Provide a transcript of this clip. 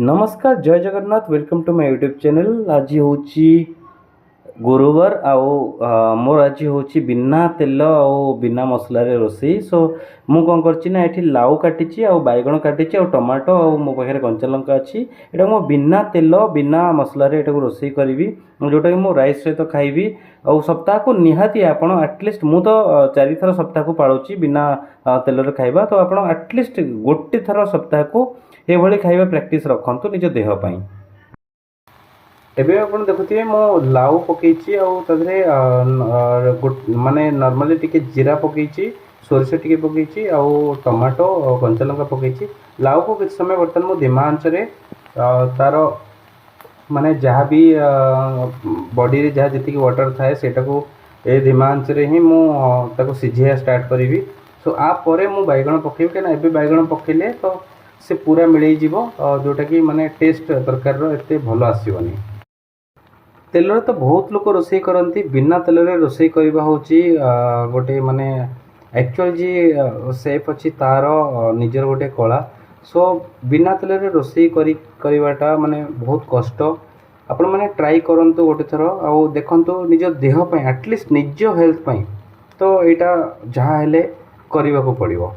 नमस्कार जय Jagannath welcome to my YouTube channel. आज हूँ गुरुवार मोर आज हूँ बिना तेल और बिना मसला रोसई। सो मु कौन करना ये लाउ काटी बैगण काटी टमाटो और मो पाखे कंचा लंका अच्छी यहाँ मो बिना तेल बिना मसला रोसई करी जोटा कि मो राइस सहित खाइबी। और सप्ताह को निहाती आपण एटलिस्ट मु तो 4 थर सप्ताह को पालुची बिना तेल खाइबा। तो आप एटलिस्ट गोटे थर सप्ताह को ये खाଇବା प्रैक्टिस रखु निज देह पाई। एबे आपण देखुथिबे मो लाउ पकेछि माने नॉर्मली टिके जीरा पकेछि, सोरिष टिके पकेछि और टमाटो और कंचा लंका पकेछि। लाउ को किछ समय बर्तन मो धीमा आंच रे तार माने जहाँ भी बॉडी रे जहाँ जति वाटर थाए सेटा को ए धीमा आंच रे ही मु ताको सिझिया स्टार्ट करिवि। सो आ परे मु बैगण पकेबि केना एबे बैगण पकेले तो से पूरा मिलई जीवो जोटा कि माने टेस्ट तरकार रो एते भलो आसीबनी। तेल तो बहुत लोग रोसई करती बिना तेल रोसई करवा हूँ गोटे माने एक्चुअल जी सेफ अच्छी तार निजर गोटे कला। सो बिना तेल रोसई करवाटा माने बहुत कष्ट। आपण मैंने ट्राई करूँ गोटे थर आ देखु निज देह एटलिस्ट निज हेल्थ पाई तो यहाँ जहाँ हेले करने को पड़ो।